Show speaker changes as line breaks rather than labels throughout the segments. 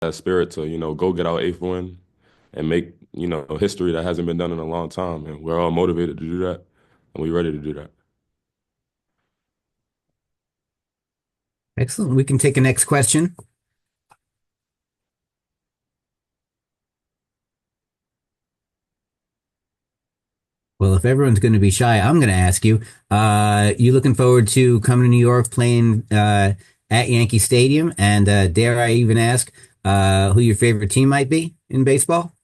that spirit to, go get our eighth win and make, history that hasn't been done in a long time. And we're all motivated to do that, and we're ready to do that.
Excellent. We can take a next question. Well, if everyone's going to be shy, I'm going to ask you. You looking forward to coming to New York playing at Yankee Stadium? And dare I even ask who your favorite team might be in baseball?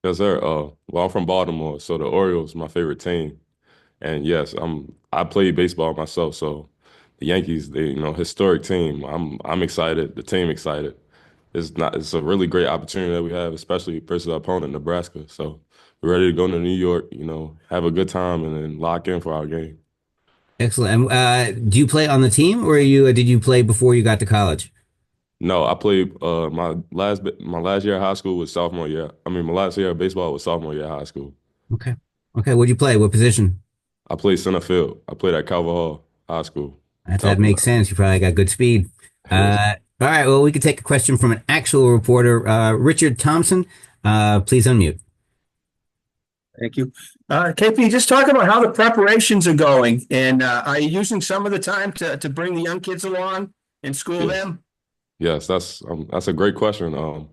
Yes, sir. Well, I'm from Baltimore, so the Orioles my favorite team. And yes, I played baseball myself, so the Yankees, they, historic team. I'm excited, the team excited. It's a really great opportunity that we have, especially versus our opponent, Nebraska. So we're ready to go to New York, have a good time and then lock in for our game.
Excellent. Do you play on the team, or did you play before you got to college?
No, I played my last year of high school was sophomore year. I mean, my last year of baseball was sophomore year of high school.
Okay. Okay. What'd you play? What position?
I played center field. I played at Calvert Hall High School.
That
Falcon.
makes sense. You probably got good speed.
Yes.
All right. Well, we could take a question from an actual reporter, Richard Thompson. Please unmute.
Thank you. KP, just talk about how the preparations are going, and are you using some of the time to bring the young kids along and school
Yes.
them?
Yes, that's a great question.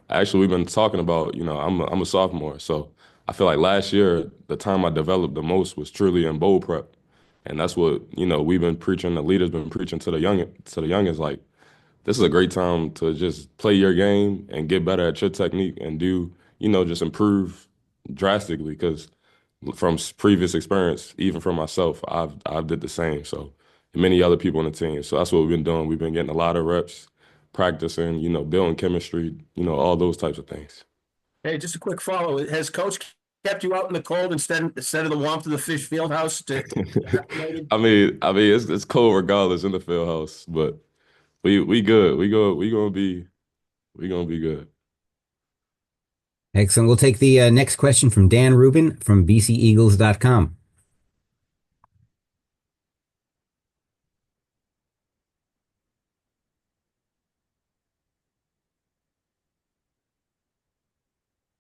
Actually, we've been talking about, I'm a sophomore, so I feel like last year the time I developed the most was truly in bowl prep, and that's what we've been preaching. The leaders been preaching to the youngins like this is a great time to just play your game and get better at your technique and do just improve drastically because from previous experience, even for myself, I've did the same. So and many other people on the team. So that's what we've been doing. We've been getting a lot of reps, practicing, building chemistry, all those types of things.
Hey, just a quick follow. Has Coach kept you out in the cold instead of the warmth of the Fish Field House to get acclimated?
I mean, it's cold regardless in the field house, but we good. We gonna be good.
Excellent. We'll take the next question from Dan Rubin from bceagles.com.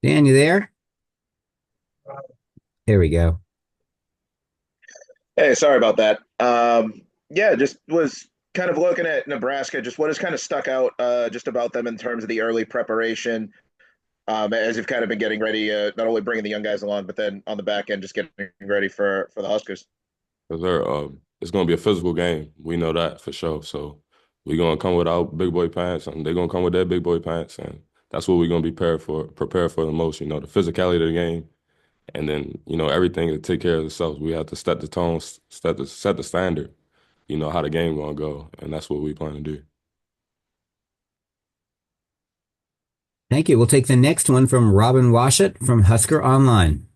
Dan, you there? There we go.
Hey, sorry about that. Yeah, just was kind of looking at Nebraska, just what has kind of stuck out just about them in terms of the early preparation, as you've kind of been getting ready, not only bringing the young guys along, but then on the back end, just getting ready for the Huskers.
'Cause it's gonna be a physical game. We know that for sure. So we're gonna come with our big boy pants, and they're gonna come with their big boy pants, and that's what we're gonna be prepared for the most. The physicality of the game, and then everything to take care of itself. We have to set the tone, set the standard. How the game gonna go, and that's what we plan to do.
Thank you. We'll take the next one from Robin Washut from Husker Online.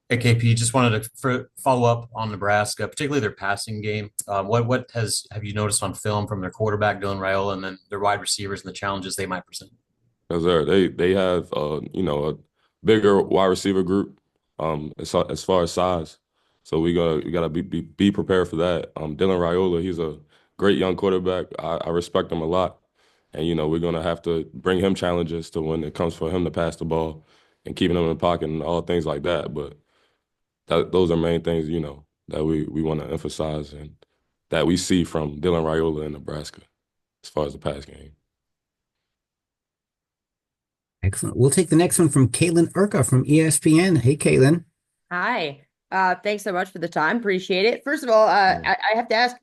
Hey, KP, just wanted to follow up on Nebraska, particularly their passing game. What have you noticed on film from their quarterback Dylan Raiola and then their wide receivers and the challenges they might present?
Because they have a bigger wide receiver group as far as size. So we gotta be prepared for that. Dylan Raiola, he's a great young quarterback. I respect him a lot. And we're gonna have to bring him challenges to when it comes for him to pass the ball and keeping him in the pocket and all things like that. But those are main things, that we want to emphasize and that we see from Dylan Raiola in Nebraska as far as the pass game.
Excellent. We'll take the next one from Caitlin Urka from ESPN. Hey, Caitlin.
Hi. Thanks so much for the time. Appreciate it. First of all, I have to ask,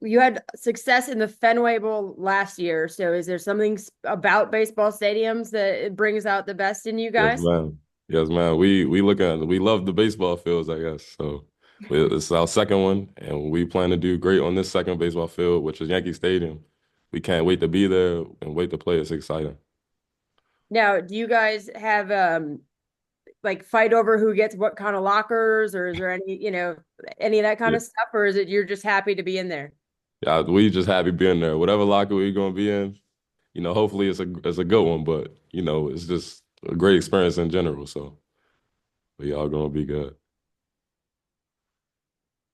you had success in the Fenway Bowl last year. So is there something about baseball stadiums that it brings out the best in you
Yes,
guys?
man. Yes, man. We love the baseball fields, I guess. So it's our second one, and we plan to do great on this second baseball field, which is Yankee Stadium. We can't wait to be there and wait to play. It's exciting.
Now, do you guys have like fight over who gets what kind of lockers, or is there any of that kind
Yeah,
of stuff, or is it you're just happy to be in there?
yeah. We just happy being there. Whatever locker we're gonna be in, hopefully it's a good one, but it's just a great experience in general. So we all gonna be good.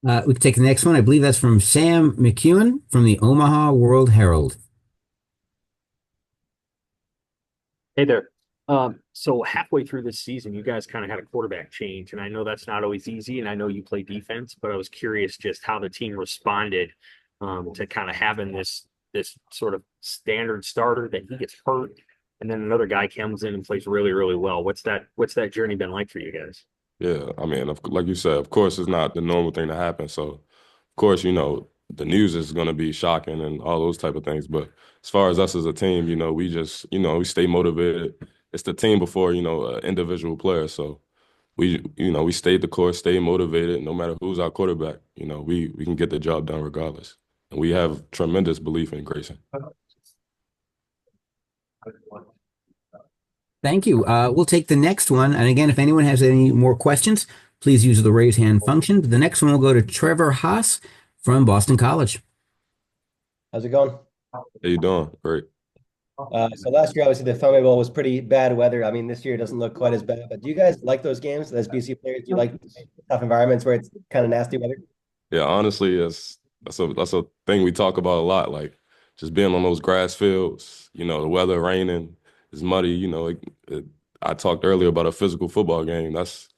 We can take the next one. I believe that's from Sam McEwen from the Omaha World Herald.
Hey there. So halfway through this season, you guys kind of had a quarterback change, and I know that's not always easy, and I know you play defense, but I was curious just how the team responded to kind of having this sort of standard starter that he gets hurt, and then another guy comes in and plays really, really well. What's that journey been like for you guys?
Yeah, I mean, like you said, of course, it's not the normal thing to happen. So, of course, the news is going to be shocking and all those type of things. But as far as us as a team, we just, we stay motivated. It's the team before, an individual player. So we stayed the course, stay motivated. No matter who's our quarterback, we can get the job done regardless. And we have tremendous belief in Grayson.
Thank you. We'll take the next one. And again, if anyone has any more questions, please use the raise hand function. The next one will go to Trevor Haas from Boston College.
How's it going?
How you doing? Great.
So last year, obviously, the Fenway Bowl was pretty bad weather. I mean, this year doesn't look quite as bad. But do you guys like those games as BC players? Do you like tough environments where it's kind of nasty weather?
Yeah, honestly, that's a thing we talk about a lot. Like just being on those grass fields, the weather raining, it's muddy. I talked earlier about a physical football game. That's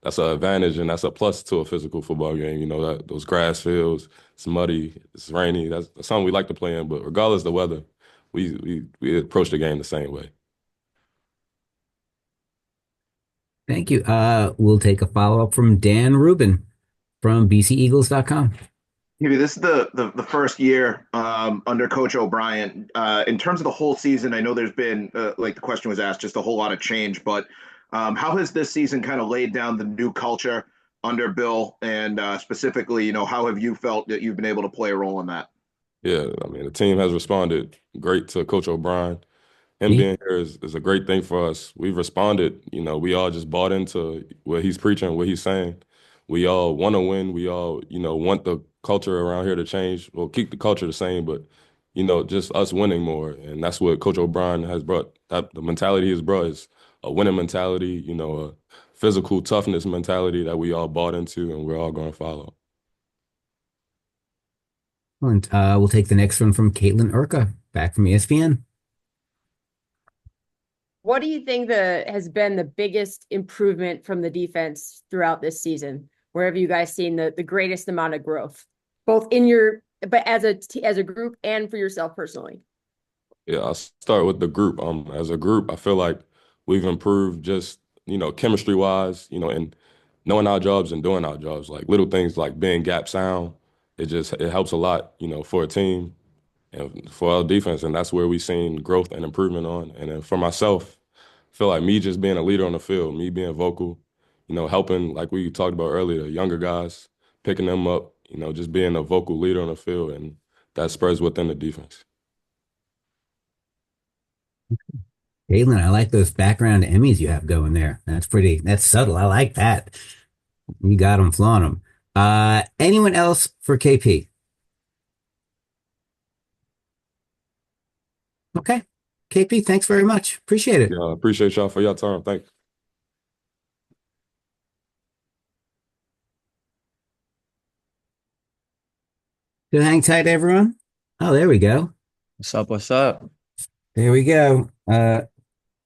an advantage and that's a plus to a physical football game. That those grass fields, it's muddy, it's rainy. That's something we like to play in. But regardless of the weather, we approach the game the same way.
Thank you. We'll take a follow-up from Dan Rubin from bceagles.com.
Maybe this is the first year under Coach O'Brien. In terms of the whole season, I know there's been, like the question was asked, just a whole lot of change. But how has this season kind of laid down the new culture under Bill? And specifically, how have you felt that you've been able to play a role in that?
Yeah, I mean, the team has responded great to Coach O'Brien. Him being here is a great thing for us. We've responded, we all just bought into what he's preaching, what he's saying. We all want to win. We all, want the culture around here to change. Well, keep the culture the same, but, just us winning more. And that's what Coach O'Brien has brought. That the mentality he's brought is a winning mentality, a physical toughness mentality that we all bought into and we're all going to follow.
And we'll take the next one from Caitlin Urka, back from ESPN.
What do you think has been the biggest improvement from the defense throughout this season? Where have you guys seen the greatest amount of growth, both but as a group and for yourself personally?
Yeah, I'll start with the group. As a group, I feel like we've improved just, chemistry wise, and knowing our jobs and doing our jobs, like little things like being gap sound. It helps a lot, for a team and for our defense. And that's where we've seen growth and improvement on. And then for myself, I feel like me just being a leader on the field, me being vocal, helping, like we talked about earlier, younger guys, picking them up, just being a vocal leader on the field. And that spreads within the defense.
Caitlin, I like those background Emmys you have going there. That's subtle. I like that. You got them, flaunt them. Anyone else for KP? Okay. KP, thanks very much. Appreciate it.
Yeah, I appreciate y'all for your time. Thanks.
Good, hang tight, everyone. Oh, there we go.
What's up? What's up?
There we go.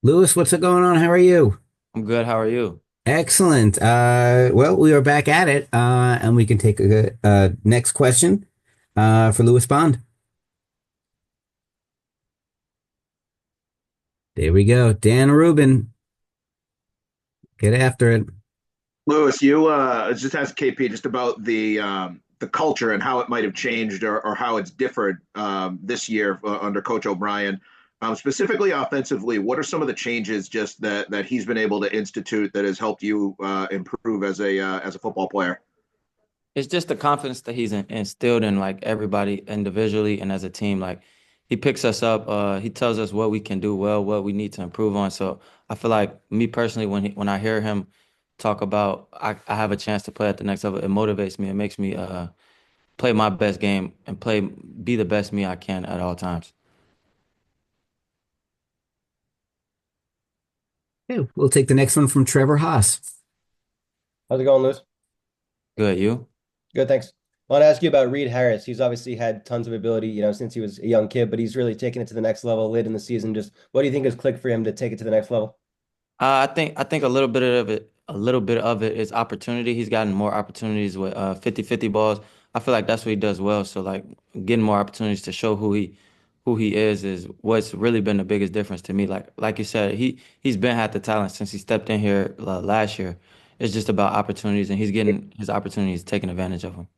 Lewis, what's going on? How are you?
I'm good. How are you?
Excellent. Well, we are back at it, and we can take a next question for Lewis Bond. There we go. Dan Rubin. Get after it.
Lewis, you just asked KP just about the culture and how it might have changed or how it's differed this year under Coach O'Brien. Specifically offensively, what are some of the changes just that he's been able to institute that has helped you improve as a football player?
It's just the confidence that he's instilled in like everybody individually and as a team. Like he picks us up. He tells us what we can do well, what we need to improve on. So I feel like me personally, when I hear him talk about I have a chance to play at the next level, it motivates me. It makes me play my best game and be the best me I can at all times.
Okay, we'll take the next one from Trevor Haas.
How's it going, Lewis?
Good, you?
Good, thanks. I want to ask you about Reed Harris. He's obviously had tons of ability, since he was a young kid, but he's really taken it to the next level late in the season. Just what do you think has clicked for him to take it to the next level?
I think a little bit of it is opportunity. He's gotten more opportunities with 50-50 balls. I feel like that's what he does well. So like getting more opportunities to show who he is what's really been the biggest difference to me. Like you said, he's been had the talent since he stepped in here last year. It's just about opportunities, and he's getting his opportunities, taking advantage of them.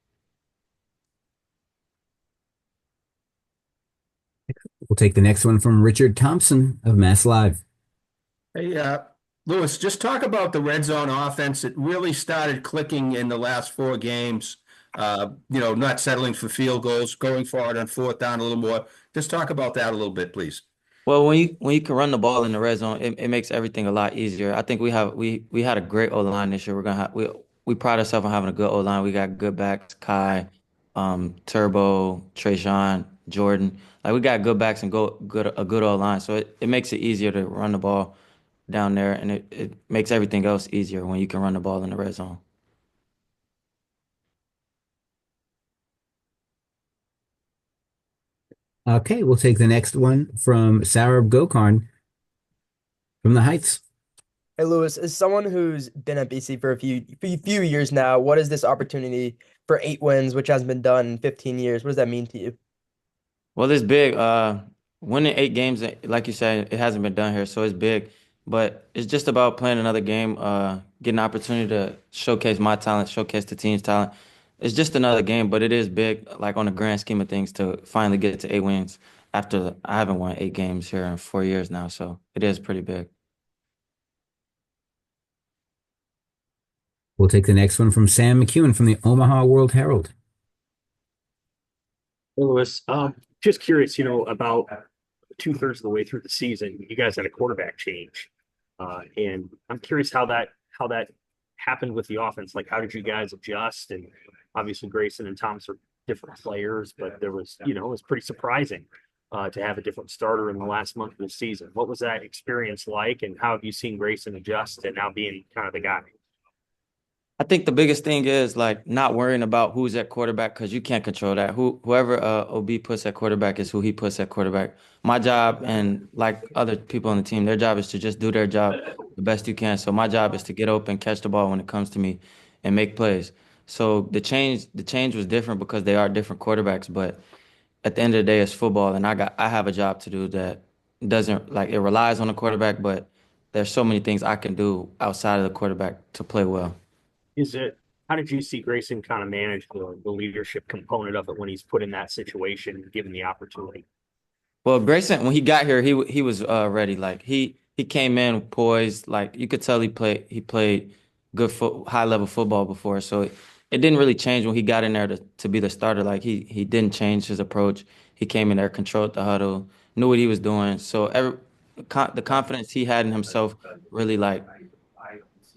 We'll take the next one from Richard Thompson of Mass Live.
Hey, Lewis, just talk about the red zone offense. It really started clicking in the last four games. Not settling for field goals, going for it on fourth down a little more. Just talk about that a little bit, please.
Well, when you can run the ball in the red zone, it makes everything a lot easier. I think we had a great O line this year. We pride ourselves on having a good O line. We got good backs, Kai, Turbo, Trayshawn, Jordan. Like we got good backs and a good O line. So it makes it easier to run the ball down there, and it makes everything else easier when you can run the ball in the red zone.
Okay, we'll take the next one from Sarah Gokarn from the Heights.
Hey, Lewis, as someone who's been at BC for a few years now, what is this opportunity for 8 wins, which hasn't been done in 15 years? What does that mean to you?
Well, it's big. Winning 8 games, like you said, it hasn't been done here, so it's big. But it's just about playing another game, getting an opportunity to showcase my talent, showcase the team's talent. It's just another game, but it is big, like on the grand scheme of things, to finally get to 8 wins after I haven't won 8 games here in 4 years now. So it is pretty big.
We'll take the next one from Sam McEwen from the Omaha World Herald.
Hey, Lewis, just curious, about 2/3 of the way through the season, you guys had a quarterback change, and I'm curious how that happened with the offense. Like, how did you guys adjust? And obviously, Grayson and Thomas are different players, but it was pretty surprising to have a different starter in the last month of the season. What was that experience like, and how have you seen Grayson adjust and now being kind of the guy?
I think the biggest thing is like not worrying about who's at quarterback because you can't control that. Whoever OB puts at quarterback is who he puts at quarterback. My job and like other people on the team, their job is to just do their job the best you can. So my job is to get open, catch the ball when it comes to me, and make plays. So the change was different because they are different quarterbacks. But at the end of the day, it's football, and I have a job to do that doesn't like it relies on the quarterback, but there's so many things I can do outside of the quarterback to play well.
How did you see Grayson kind of manage the leadership component of it when he's put in that situation, given the opportunity?
Well, Grayson, when he got here, he was ready. Like he came in poised. Like you could tell he played good high level football before. So it didn't really change when he got in there to be the starter. Like he didn't change his approach. He came in there, controlled the huddle, knew what he was doing. So the confidence he had in himself really like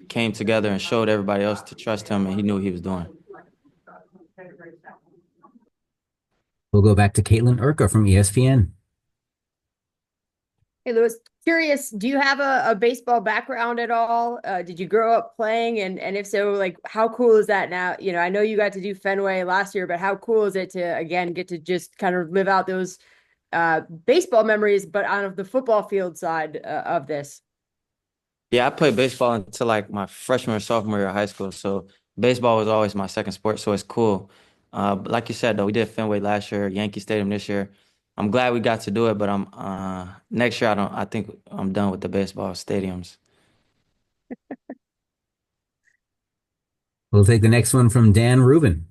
came together and showed everybody else to trust him, and he knew what he was doing.
We'll go back to Caitlin Urka from ESPN.
Hey, Lewis, curious, do you have a baseball background at all? Did you grow up playing? And if so, like, how cool is that now? I know you got to do Fenway last year, but how cool is it to, again, get to just kind of live out those baseball memories, but on the football field side of this?
Yeah, I played baseball until like my freshman or sophomore year of high school. So baseball was always my second sport. So it's cool. But like you said, though, we did Fenway last year, Yankee Stadium this year. I'm glad we got to do it, but I'm next year I think I'm done with the baseball stadiums.
We'll take the next one from Dan Rubin.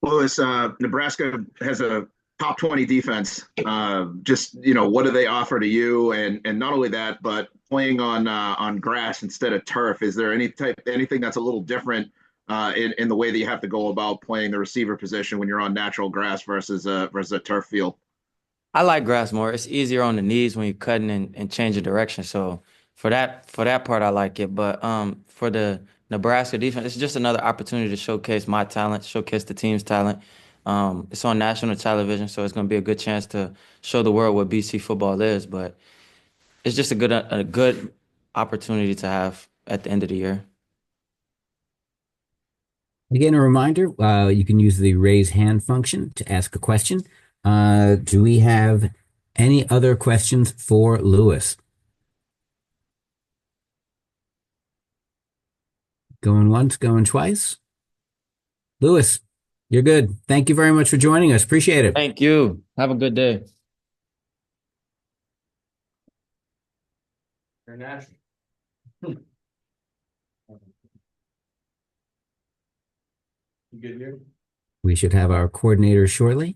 Lewis, Nebraska has a top 20 defense. What do they offer to you? And not only that, but playing on grass instead of turf. Is there anything that's a little different in the way that you have to go about playing the receiver position when you're on natural grass versus a turf field?
I like grass more. It's easier on the knees when you're cutting and changing direction. So for that part, I like it. But for the Nebraska defense, it's just another opportunity to showcase my talent, showcase the team's talent. It's on national television, so it's going to be a good chance to show the world what BC football is. But it's just a good opportunity to have at the end of the year.
Again, a reminder, you can use the raise hand function to ask a question. Do we have any other questions for Lewis? Going once, going twice. Lewis, you're good. Thank you very much for joining us. Appreciate it.
Thank you. Have a good day.
International. You good here?
We should have our coordinator shortly.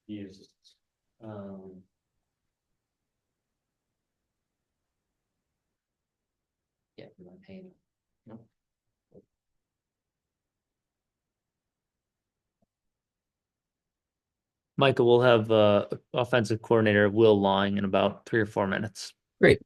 Yes. Um, yeah, my pain. No.
Michael, we'll have offensive coordinator Will Lawing in about 3 or 4 minutes.
Great.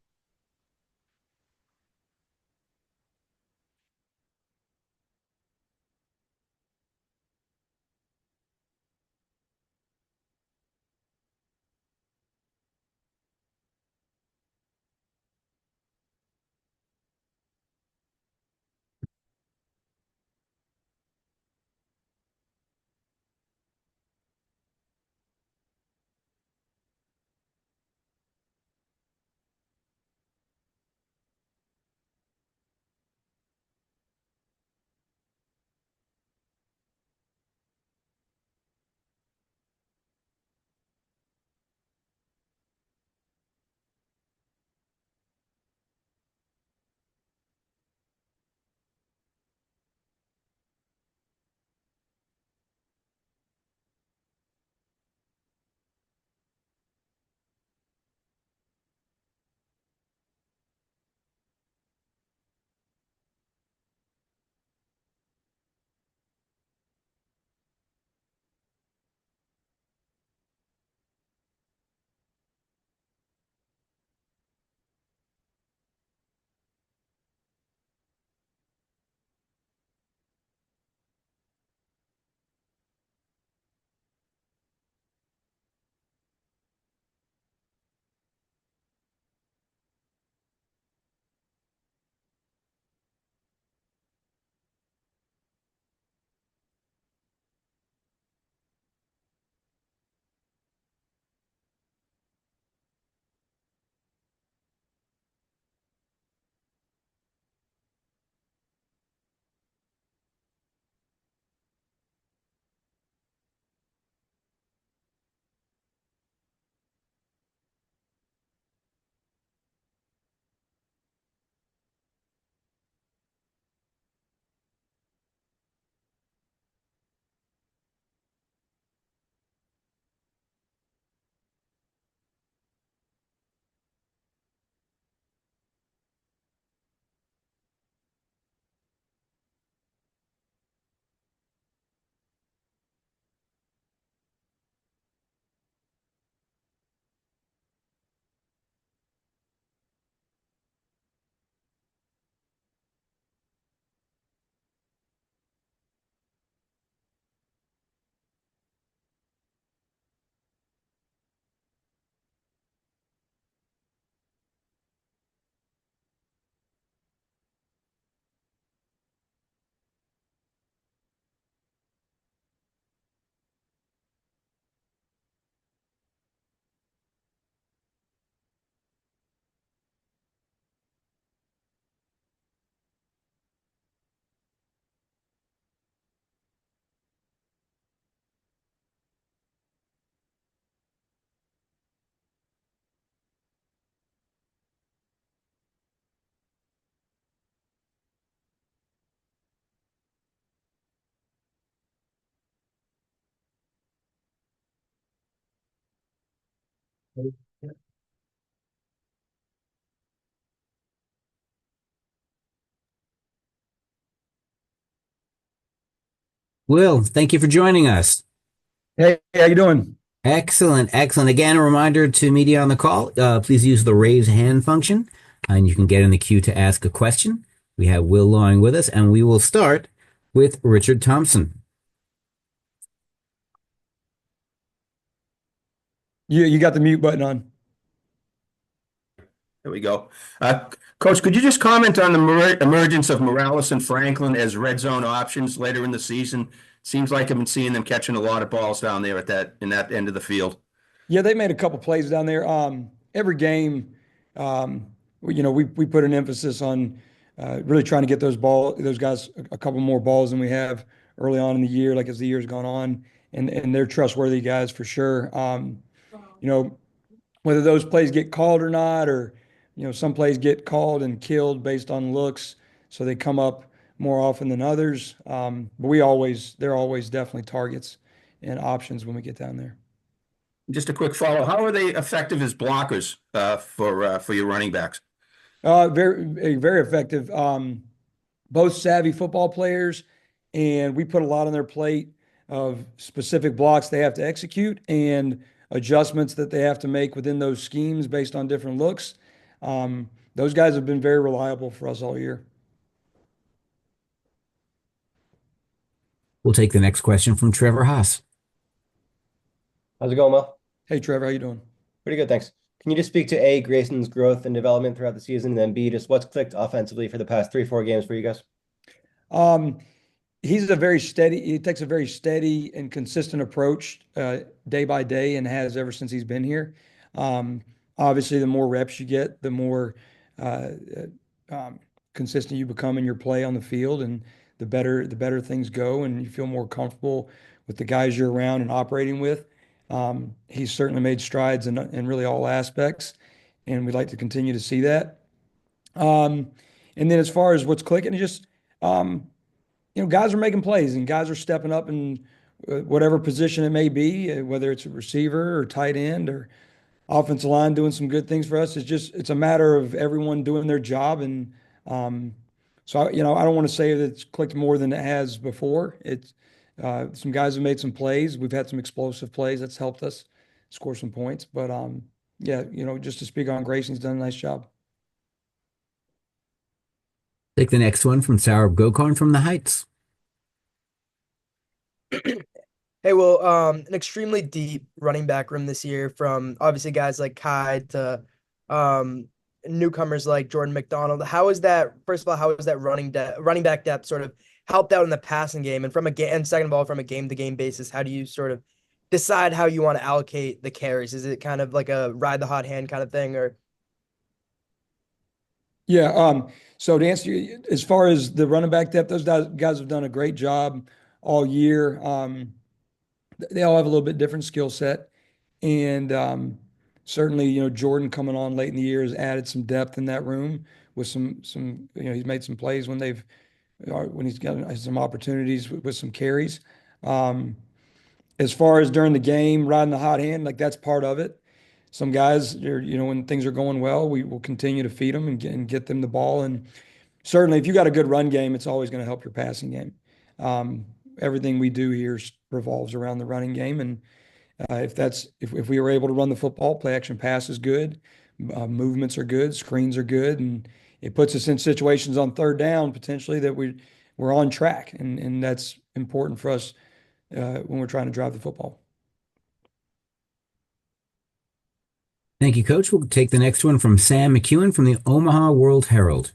Will, thank you for joining us.
Hey, how you doing?
Excellent, excellent. Again, a reminder to media on the call, please use the raise hand function, and you can get in the queue to ask a question. We have Will Lawing with us, and we will start with Richard Thompson.
You got the mute button on.
There we go. Coach, could you just comment on the emergence of Morales and Franklin as red zone options later in the season? Seems like I've been seeing them catching a lot of balls down there in that end of the field.
Yeah, they made a couple plays down there. Every game, we put an emphasis on really trying to get those guys a couple more balls than we have early on in the year, like as the year's gone on, and they're trustworthy guys for sure. You know, whether those plays get called or not, or some plays get called and killed based on looks, so they come up more often than others. But they're always definitely targets and options when we get down there.
Just a quick follow. How are they effective as blockers for your running backs?
Very effective. Both savvy football players, and we put a lot on their plate of specific blocks they have to execute and adjustments that they have to make within those schemes based on different looks. Those guys have been very reliable for us all year.
We'll take the next question from Trevor Haas.
How's it going, Will?
Hey, Trevor, how you doing?
Pretty good, thanks. Can you just speak to A, Grayson's growth and development throughout the season, and then B, just what's clicked offensively for the past 3-4 games for you guys?
He takes a very steady and consistent approach day by day and has ever since he's been here. Obviously, the more reps you get, the more consistent you become in your play on the field, and the better things go, and you feel more comfortable with the guys you're around and operating with. He's certainly made strides in really all aspects, and we'd like to continue to see that. And then as far as what's clicking, just guys are making plays and guys are stepping up in whatever position it may be, whether it's a receiver or tight end or offensive line doing some good things for us. It's a matter of everyone doing their job. And so, I don't want to say that it's clicked more than it has before. Some guys have made some plays. We've had some explosive plays that's helped us score some points. But just to speak on Grayson's done a nice job.
Take the next one from Sarah Gokon from the Heights.
Hey, well, an extremely deep running back room this year, from obviously guys like Kai to newcomers like Jordan McDonald. First of all, how is that running back depth sort of helped out in the passing game? And second of all, from a game-to-game basis, how do you sort of decide how you want to allocate the carries? Is it kind of like a ride the hot hand kind of thing, or?
Yeah. So to answer you, as far as the running back depth, those guys have done a great job all year. They all have a little bit different skill set, and certainly, Jordan coming on late in the year has added some depth in that room with some. He's made some plays when he's got some opportunities with some carries. As far as during the game, riding the hot hand, like that's part of it. Some guys, when things are going well, we will continue to feed them and get them the ball. And certainly, if you got a good run game, it's always going to help your passing game. Everything we do here revolves around the running game, and if we were able to run the football, play action pass is good, movements are good, screens are good, and it puts us in situations on third down potentially that we're on track, and that's important for us when we're trying to drive the football.
Thank you, Coach. We'll take the next one from Sam McEwen from the Omaha World Herald.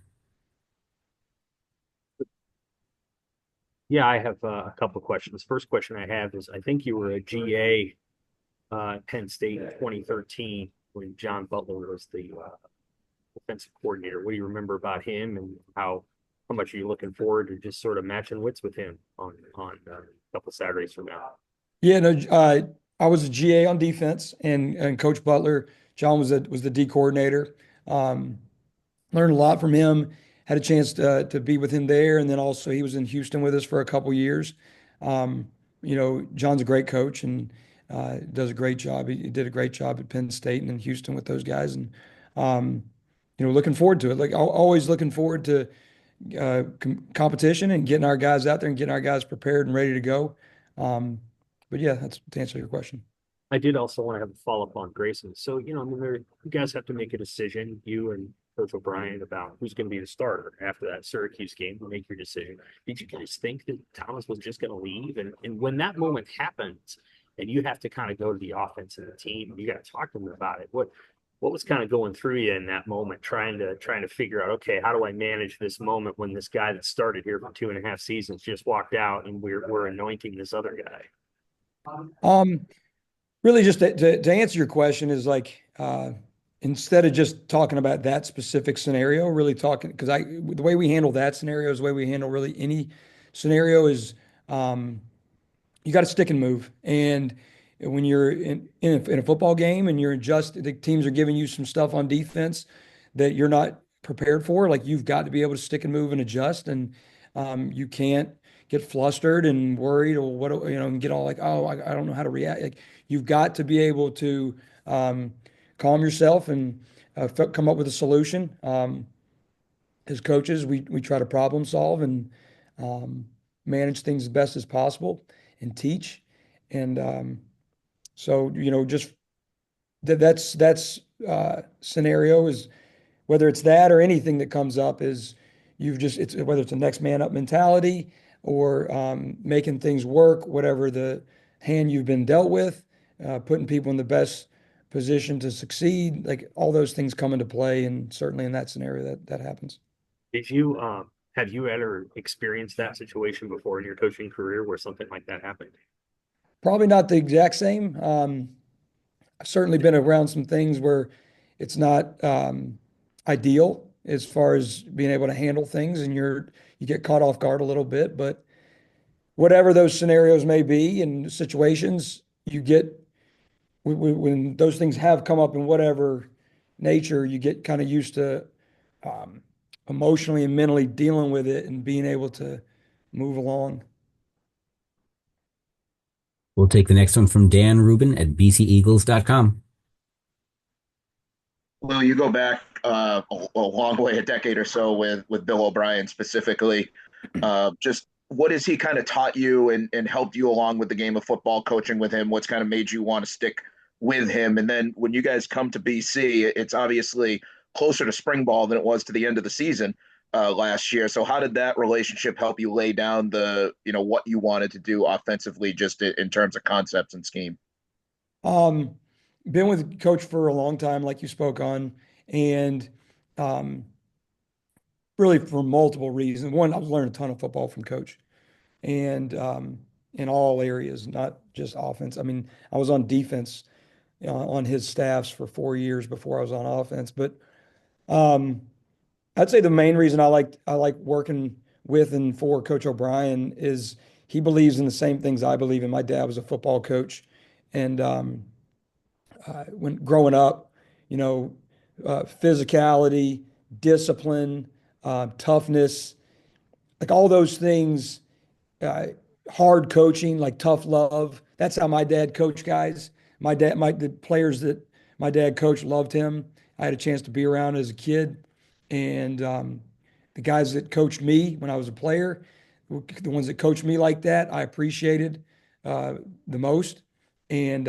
Yeah, I have a couple of questions. First question I have is, I think you were a GA at Penn State in 2013 when John Butler was the offensive coordinator. What do you remember about him, and how much are you looking forward to just sort of matching wits with him on a couple Saturdays from now?
Yeah, no, I was a GA on defense, and Coach Butler, John was the D coordinator. Learned a lot from him. Had a chance to be with him there, and then also he was in Houston with us for a couple years. John's a great coach and does a great job. He did a great job at Penn State and in Houston with those guys, and looking forward to it. Like always, looking forward to competition and getting our guys out there and getting our guys prepared and ready to go. But yeah, that's to answer your question.
I did also want to have a follow-up on Grayson. So, you guys have to make a decision, you and Coach O'Brien, about who's going to be the starter after that Syracuse game. Make your decision. Did you guys think that Thomas was just going to leave? And when that moment happens and you have to kind of go to the offense and the team, you got to talk to them about it. What was kind of going through you in that moment, trying to figure out, okay, how do I manage this moment when this guy that started here for 2.5 seasons just walked out and we're anointing this other guy?
Um, Really, just to answer your question is like instead of just talking about that specific scenario, really talking because the way we handle that scenario is the way we handle really any scenario is um, you got to stick and move. And when you're in a football game and you're just the teams are giving you some stuff on defense that you're not prepared for, like you've got to be able to stick and move and adjust. And you can't get flustered and worried or what, and get all like, oh, I don't know how to react. Like you've got to be able to calm yourself and come up with a solution. As coaches, we try to problem solve and manage things as best as possible and teach. And so, just that's scenario is whether it's that or anything that comes up is it's whether it's a next man up mentality or making things work, whatever the hand you've been dealt with, putting people in the best position to succeed, like all those things come into play. And certainly in that scenario that happens.
Did you have you ever experienced that situation before in your coaching career where something like that happened?
Probably not the exact same. I've certainly been around some things where it's not ideal as far as being able to handle things, and you get caught off guard a little bit. But whatever those scenarios may be and situations, you get when those things have come up in whatever nature, you get kind of used to um, emotionally and mentally dealing with it and being able to move along.
We'll take the next one from Dan Rubin at bceagles.com.
Lou, you go back a long way, a decade or so with Bill O'Brien specifically. Just what has he kind of taught you and helped you along with the game of football, coaching with him? What's kind of made you want to stick with him? And then when you guys come to BC, it's obviously closer to spring ball than it was to the end of the season last year. So how did that relationship help you lay down what you wanted to do offensively, just in terms of concepts and scheme?
Um, Been with coach for a long time, like you spoke on, and um, really for multiple reasons. One, I was learning a ton of football from coach, and in all areas, not just offense. I mean, I was on defense on his staffs for 4 years before I was on offense. But um, I'd say the main reason I like working with and for Coach O'Brien is he believes in the same things I believe in. My dad was a football coach, and when growing up, you know, physicality, discipline, toughness, like all those things, uh, hard coaching, like tough love. That's how my dad coached guys. The players that my dad coached loved him. I had a chance to be around as a kid, and the guys that coached me when I was a player, the ones that coached me like that, I appreciated the most. And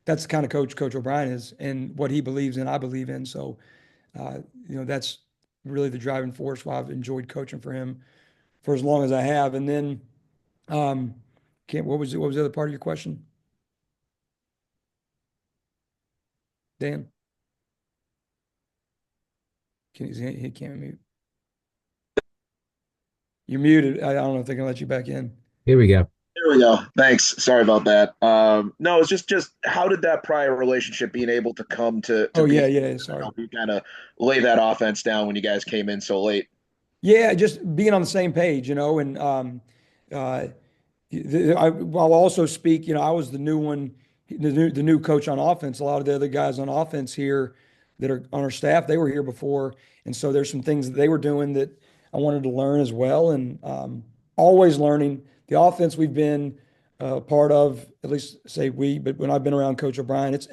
that's the kind of Coach O'Brien is, and what he believes in, I believe in. So, uh, that's really the driving force why I've enjoyed coaching for him for as long as I have. And then, um, what was the other part of your question, Dan? He can't mute. You're muted. I don't know if they can let you back in.
Here we go.
There we go. Thanks. Sorry about that. No, it's just how did that prior relationship being able to come to
Oh
be
yeah. Sorry.
help you kind of lay that offense down when you guys came in so late?
Yeah, just being on the same page, and uh, I'll also speak. I was the new one, the new coach on offense. A lot of the other guys on offense here that are on our staff, they were here before, and so there's some things that they were doing that I wanted to learn as well, and always learning. The offense we've been part of, at least say we, but when I've been around Coach O'Brien, it's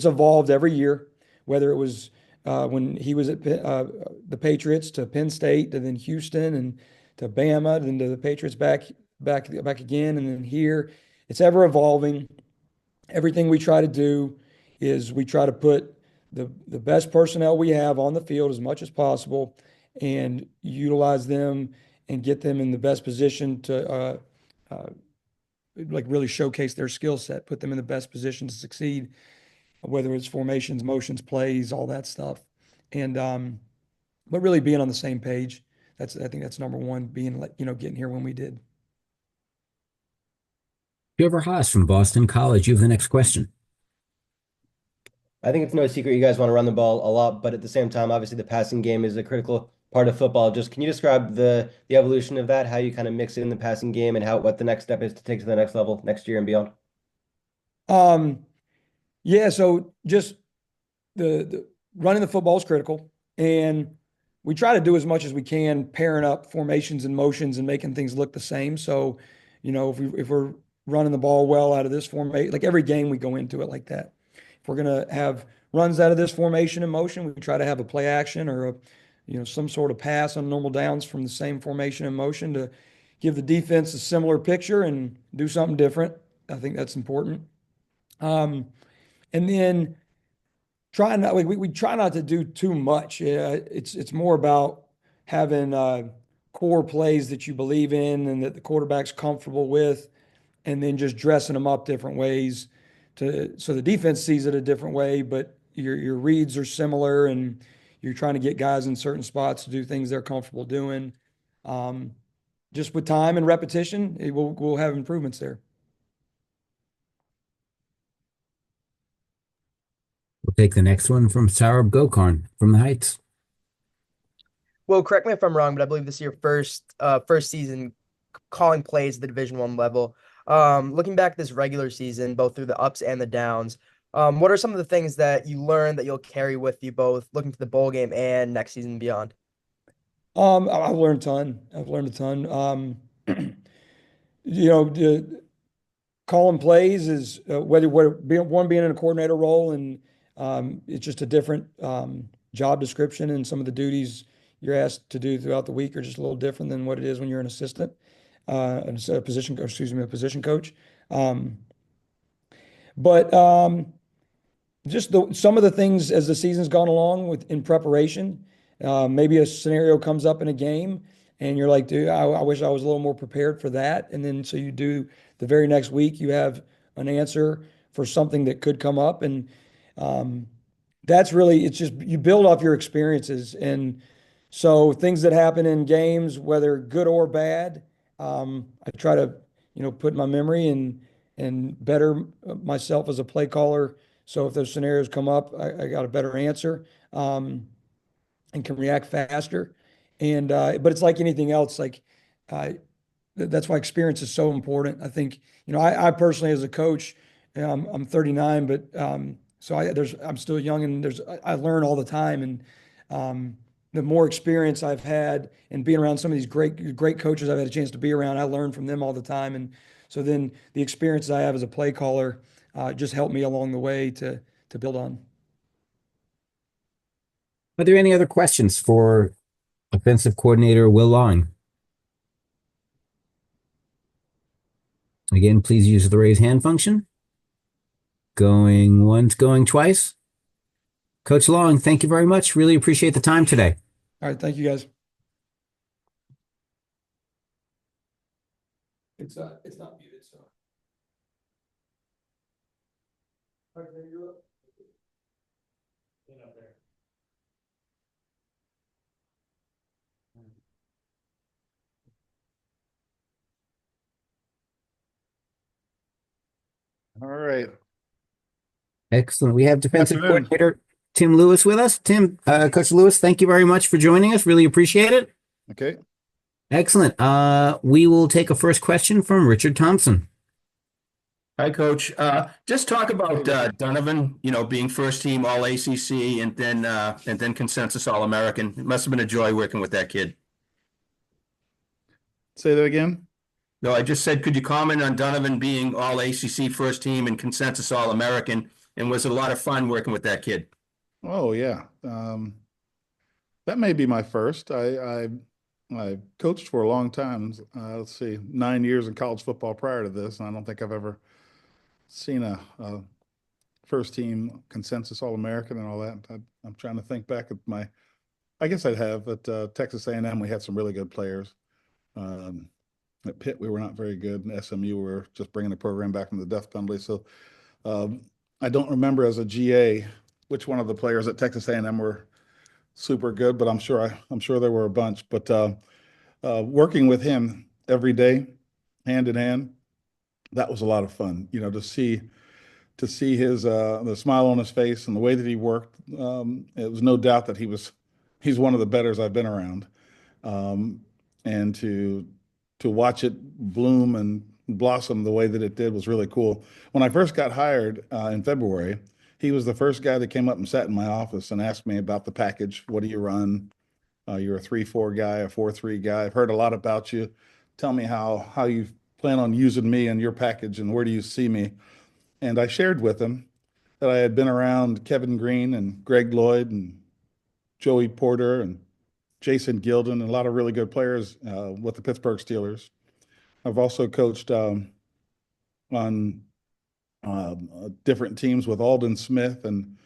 evolved every year. Whether it was when he was at the Patriots to Penn State, to then Houston, and to Bama, then to the Patriots back again, and then here. It's ever evolving. Everything we try to do is we try to put the best personnel we have on the field as much as possible and utilize them and get them in the best position to like really showcase their skill set, put them in the best position to succeed. whether it's formations, motions, plays, all that stuff. And but really being on the same page. I think that's number one, being like, getting here when we did.
Trevor Haas from Boston College, you have the next question.
I think it's no secret you guys want to run the ball a lot, but at the same time, obviously the passing game is a critical part of football. Just can you describe the evolution of that, how you kind of mix it in the passing game and what the next step is to take to the next level next year and beyond?
Yeah, so just the running the football is critical, and we try to do as much as we can, pairing up formations and motions and making things look the same. So, if we're running the ball well out of this formation, like every game we go into it like that. If we're gonna have runs out of this formation and motion, we try to have a play action or some sort of pass on normal downs from the same formation and motion to give the defense a similar picture and do something different. I think that's important. And then we try not to do too much. It's more about having core plays that you believe in and that the quarterback's comfortable with, and then just dressing them up different ways so the defense sees it a different way, but your reads are similar, and you're trying to get guys in certain spots to do things they're comfortable doing. Just with time and repetition, we'll have improvements there.
We'll take the next one from Sarab Gokarn from the Heights.
Well, correct me if I'm wrong, but I believe this is your first season calling plays at the Division I level. Looking back this regular season, both through the ups and the downs, what are some of the things that you learned that you'll carry with you both looking to the bowl game and next season and beyond?
I've learned a ton. I've learned a ton. Calling plays is whether being in a coordinator role, and it's just a different job description, and some of the duties you're asked to do throughout the week are just a little different than what it is when you're an assistant, a position coach. But just some of the things as the season's gone along in preparation, maybe a scenario comes up in a game and you're like, dude, I wish I was a little more prepared for that. And then so you do the very next week, you have an answer for something that could come up. And that's really, it's just you build off your experiences. And so things that happen in games, whether good or bad, I try to, put my memory and better myself as a play caller. So if those scenarios come up, I got a better answer and can react faster. And but it's like anything else. Like that's why experience is so important. I think I personally as a coach, I'm 39, but so I'm still young, and I learn all the time. And the more experience I've had and being around some of these great coaches I've had a chance to be around, I learn from them all the time. And so then the experiences I have as a play caller just help me along the way to build on.
Are there any other questions for offensive coordinator Will Long? Again, please use the raise hand function. Going once, going twice. Coach Long, thank you very much. Really appreciate the time today.
All right, thank you guys. It's not muted, so. All right, there you go.
All right.
Excellent. We have defensive
Afternoon.
coordinator Tim Lewis with us. Tim, Coach Lewis, thank you very much for joining us. Really appreciate it.
Okay.
Excellent. We will take a first question from Richard Thompson.
Hi, Coach. Just talk about Donovan, being first team All ACC and then consensus All American. It must have been a joy working with that kid.
Say that again.
No, I just said, could you comment on Donovan being All ACC first team and consensus All American? And was it a lot of fun working with that kid?
Oh yeah. That may be my first. I coached for a long time. Let's see, 9 years in college football prior to this, and I don't think I've ever seen a first team consensus All American and all that. I'm trying to think back at I guess I'd have at Texas A&M. We had some really good players. At Pitt, we were not very good. And SMU, we were just bringing the program back from the death penalty. So I don't remember as a GA which one of the players at Texas A&M were super good, but I'm sure there were a bunch. But working with him every day, hand in hand, that was a lot of fun. You know, to see his the smile on his face and the way that he worked. It was no doubt that he's one of the betters I've been around, um, and to watch it bloom and blossom the way that it did was really cool. When I first got hired in February, he was the first guy that came up and sat in my office and asked me about the package. What do you run? You're a 3-4 guy, a 4-3 guy. I've heard a lot about you. Tell me how you plan on using me and your package, and where do you see me? And I shared with him that I had been around Kevin Green and Greg Lloyd and Joey Porter and Jason Gilden and a lot of really good players with the Pittsburgh Steelers. I've also coached on different teams with Alden Smith and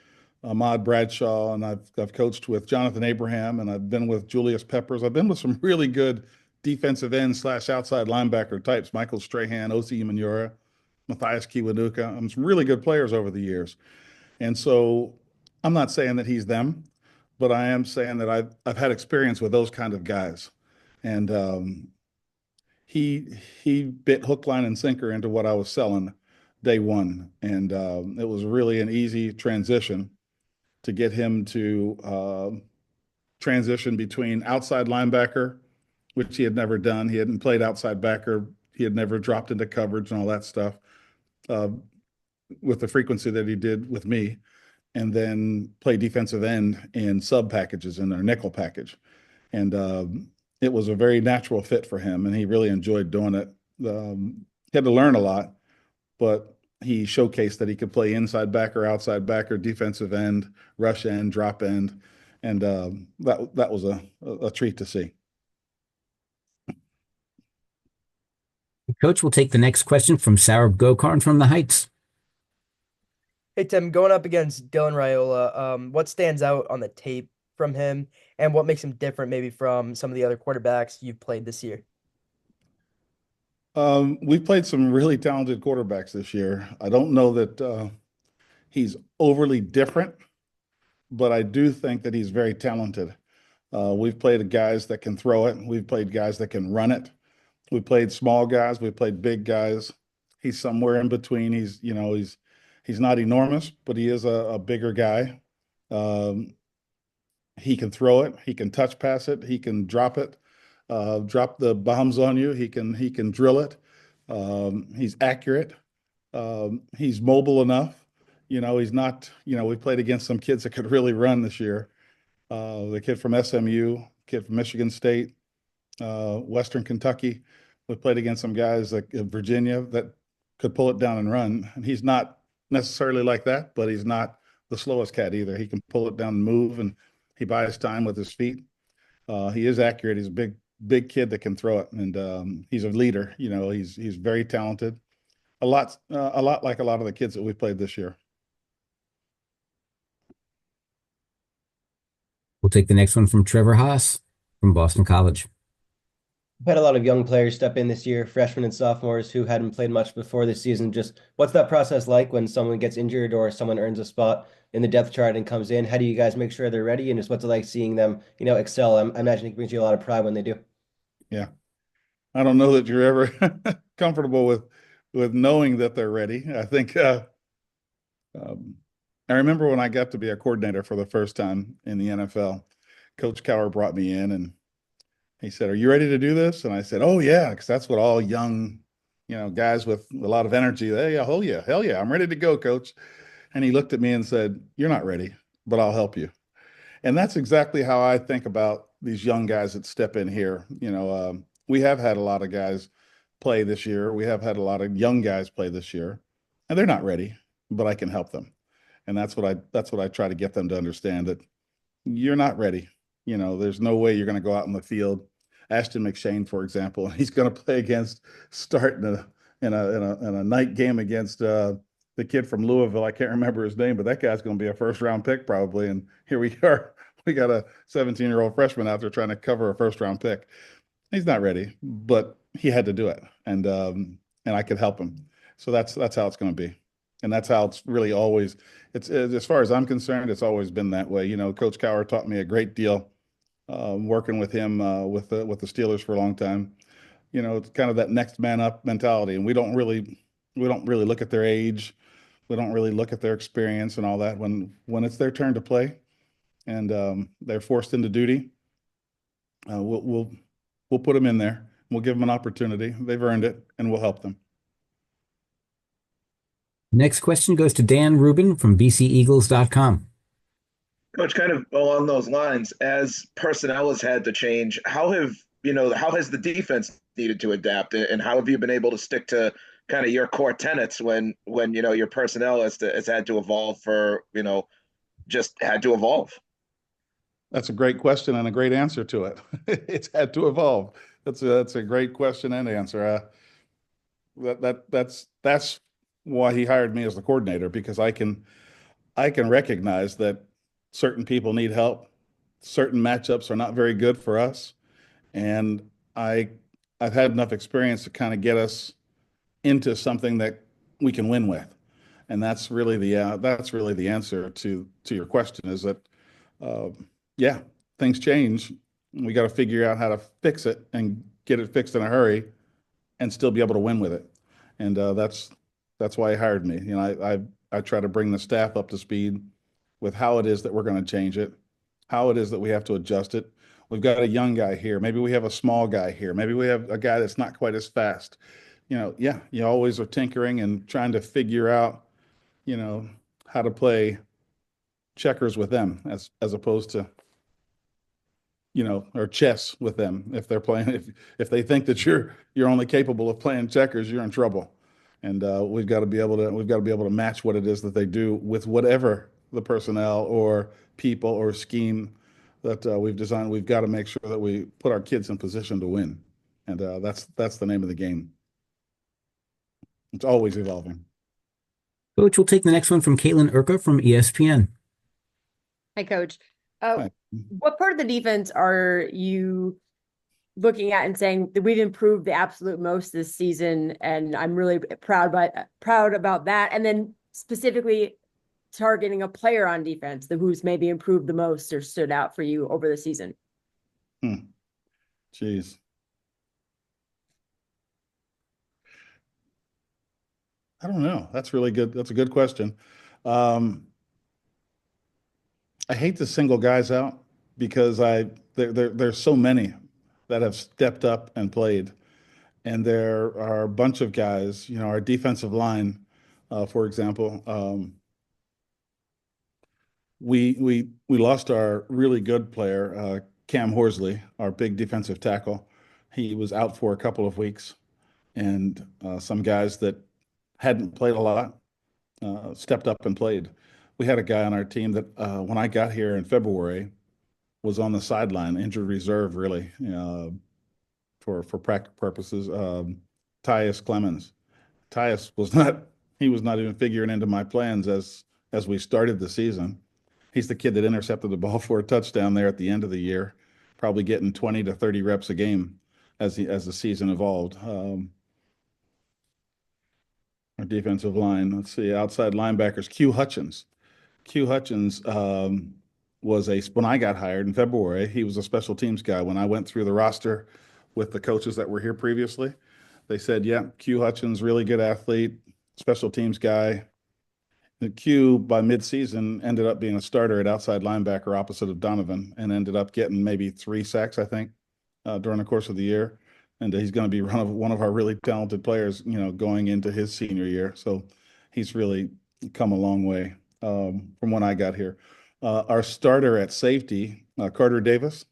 Ahmad Bradshaw, and I've coached with Jonathan Abraham, and I've been with Julius Peppers. I've been with some really good defensive end / outside linebacker types, Michael Strahan, Osi Umenyiora, Matthias Kiwanuka, some really good players over the years. And so I'm not saying that he's them, but I am saying that I've had experience with those kind of guys. And he bit hook, line, and sinker into what I was selling day one. And it was really an easy transition to get him to transition between outside linebacker, which he had never done. He hadn't played outside backer. He had never dropped into coverage and all that stuff with the frequency that he did with me, and then play defensive end in sub packages in their nickel package. And it was a very natural fit for him, and he really enjoyed doing it. He had to learn a lot, but he showcased that he could play inside backer, outside backer, defensive end, rush end, drop end, and that was a treat to see.
Coach will take the next question from Sarah Gokarn from the Heights.
Hey Tim, going up against Dylan Raiola, what stands out on the tape from him, and what makes him different maybe from some of the other quarterbacks you've played this year?
We've played some really talented quarterbacks this year. I don't know that he's overly different, but I do think that he's very talented. We've played guys that can throw it. We've played guys that can run it. We played small guys. We played big guys. He's somewhere in between. He's not enormous, but he is a bigger guy. He can throw it. He can touch pass it. He can drop it. Drop the bombs on you. He can drill it. He's accurate. He's mobile enough. He's not. We played against some kids that could really run this year. The kid from SMU, kid from Michigan State, Western Kentucky. We played against some guys like Virginia that could pull it down and run. And he's not necessarily like that, but he's not the slowest cat either. He can pull it down and move, and he buys time with his feet. He is accurate. He's a big kid that can throw it, and he's a leader. He's very talented. A lot like a lot of the kids that we played this year.
We'll take the next one from Trevor Haas from Boston College.
We've had a lot of young players step in this year, freshmen and sophomores who hadn't played much before this season. Just what's that process like when someone gets injured or someone earns a spot in the depth chart and comes in? How do you guys make sure they're ready? And just what's it like seeing them, excel? I imagine it brings you a lot of pride when they do.
Yeah. I don't know that you're ever comfortable with knowing that they're ready. I think I remember when I got to be a coordinator for the first time in the NFL, Coach Cowher brought me in and he said, "Are you ready to do this?" And I said, "Oh yeah," because that's what all young, guys with a lot of energy. Hey, oh yeah, hell yeah, I'm ready to go, coach. And he looked at me and said, "You're not ready, but I'll help you." And that's exactly how I think about these young guys that step in here. We have had a lot of guys play this year. We have had a lot of young guys play this year, and they're not ready, but I can help them. And that's what I try to get them to understand, that you're not ready. There's no way you're going to go out in the field. Ashton McShane, for example, he's going to play start in a night game against the kid from Louisville. I can't remember his name, but that guy's going to be a first round pick probably. And here we are. We got a 17-year-old freshman out there trying to cover a first round pick. He's not ready, but he had to do it, and I could help him. So that's how it's going to be. And that's how it's really always, it's as far as I'm concerned, it's always been that way. Coach Cowher taught me a great deal, working with him, with the Steelers for a long time. It's kind of that next man up mentality. And we don't really look at their age. We don't really look at their experience and all that. When it's their turn to play and they're forced into duty, we'll put them in there. We'll give them an opportunity. They've earned it, and we'll help them.
Next question goes to Dan Rubin from bceagles.com.
Coach, kind of along those lines, as personnel has had to change, how has the defense needed to adapt, and how have you been able to stick to kind of your core tenets when your personnel has had to evolve just had to evolve?
That's a great question and a great answer to it. It's had to evolve. That's a great question and answer. That's why he hired me as the coordinator, because I can recognize that certain people need help. Certain matchups are not very good for us, and I've had enough experience to kind of get us into something that we can win with, and that's really the answer to your question. Is that yeah, things change. We got to figure out how to fix it and get it fixed in a hurry, and still be able to win with it. And that's why he hired me. I try to bring the staff up to speed with how it is that we're going to change it, how it is that we have to adjust it. We've got a young guy here. Maybe we have a small guy here. Maybe we have a guy that's not quite as fast. Yeah, you always are tinkering and trying to figure out, how to play checkers with them as opposed to, or chess with them. If they're playing, if they think that you're only capable of playing checkers, you're in trouble. And we've got to be able to match what it is that they do with whatever the personnel or people or scheme that we've designed. We've got to make sure that we put our kids in position to win, and that's the name of the game. It's always evolving.
Coach, we'll take the next one from Caitlin Urka from ESPN.
Hi, Coach.
Hi.
What part of the defense are you looking at and saying that we've improved the absolute most this season, and I'm really proud about that? And then specifically targeting a player on defense who's maybe improved the most or stood out for you over the season.
Jeez. I don't know. That's really good. That's a good question. I hate to single guys out because there's so many that have stepped up and played, and there are a bunch of guys. Our defensive line, for example. We lost our really good player, Cam Horsley, our big defensive tackle. He was out for a couple of weeks, and some guys that hadn't played a lot stepped up and played. We had a guy on our team that when I got here in February was on the sideline, injured reserve, really, for practice purposes. Tyus Clemens. Tyus was not even figuring into my plans as we started the season. He's the kid that intercepted the ball for a touchdown there at the end of the year, probably getting 20 to 30 reps a game as the season evolved. Our defensive line, let's see, outside linebackers, Q Hutchins. Q Hutchins when I got hired in February, he was a special teams guy. When I went through the roster with the coaches that were here previously, they said, yeah, Q Hutchins, really good athlete, special teams guy. The Q, by midseason, ended up being a starter at outside linebacker opposite of Donovan, and ended up getting maybe 3 sacks, I think, during the course of the year. And he's going to be one of our really talented players, going into his senior year. So he's really come a long way from when I got here. Our starter at safety, Carter Davis,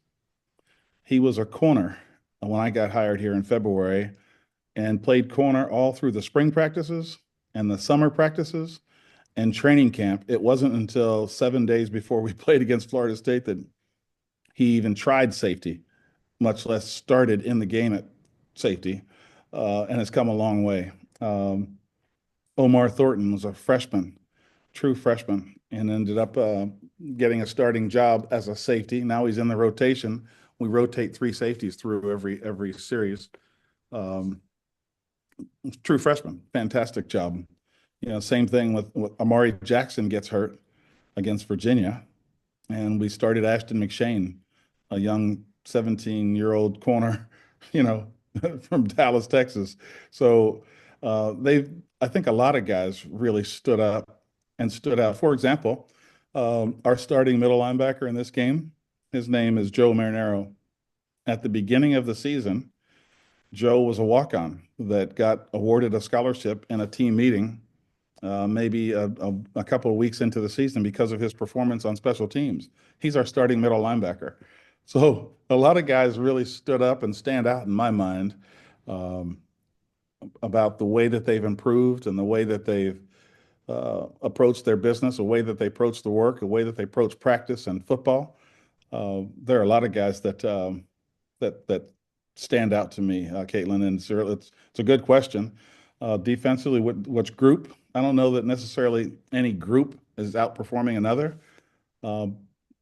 he was a corner when I got hired here in February, and played corner all through the spring practices and the summer practices and training camp. It wasn't until 7 days before we played against Florida State that he even tried safety, much less started in the game at safety, and has come a long way. Omar Thornton was a freshman, true freshman, and ended up getting a starting job as a safety. Now he's in the rotation. We rotate 3 safeties through every series. True freshman, fantastic job. Same thing with Amari Jackson gets hurt against Virginia, and we started Ashton McShane, a young 17-year-old corner, you know, from Dallas, Texas. So I think a lot of guys really stood up and stood out. For example, our starting middle linebacker in this game, his name is Joe Marinero. At the beginning of the season, Joe was a walk-on that got awarded a scholarship in a team meeting, maybe a couple of weeks into the season because of his performance on special teams. He's our starting middle linebacker. So a lot of guys really stood up and stand out in my mind, about the way that they've improved and the way that they've approached their business, the way that they approach the work, the way that they approach practice and football. There are a lot of guys that stand out to me, Caitlin, and it's a good question. Defensively, which group? I don't know that necessarily any group is outperforming another.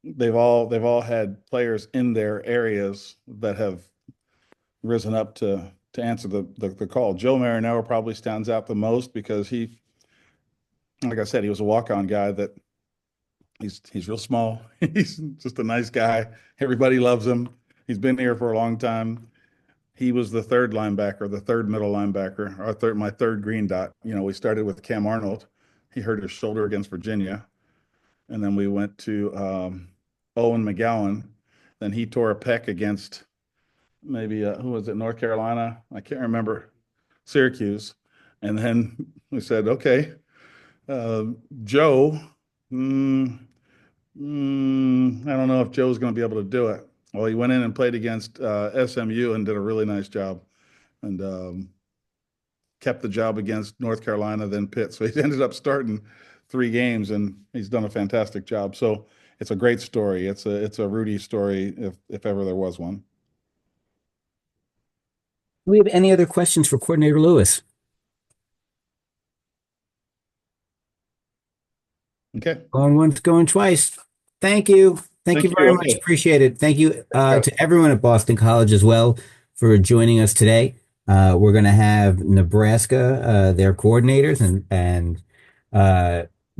They've all had players in their areas that have risen up to answer the call. Joe Marinello probably stands out the most because like I said, he was a walk-on guy that he's real small. He's just a nice guy. Everybody loves him. He's been here for a long time. He was the third linebacker, the third middle linebacker, my third green dot. We started with Cam Arnold. He hurt his shoulder against Virginia. And then we went to Owen McGowan. Then he tore a pec against maybe, who was it, North Carolina? I can't remember. Syracuse. And then we said, okay, Joe, I don't know if Joe's going to be able to do it. Well, he went in and played against SMU and did a really nice job, and kept the job against North Carolina, then Pitt. So he ended up starting 3 games, and he's done a fantastic job. So it's a great story. It's a Rudy story, if ever there was one.
Do we have any other questions for Coordinator Lewis?
Okay.
Going once, going twice. Thank you. Thank you very much.
Okay.
Appreciate it. Thank you to everyone at Boston College as well for joining us today. We're going to have Nebraska, their coordinators, and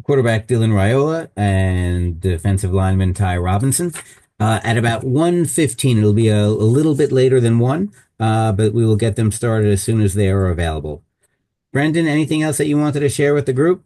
quarterback Dylan Raiola and defensive lineman Ty Robinson. At about 1:15, it'll be a little bit later than 1, but we will get them started as soon as they are available. Brendan, anything else that you wanted to share with the group?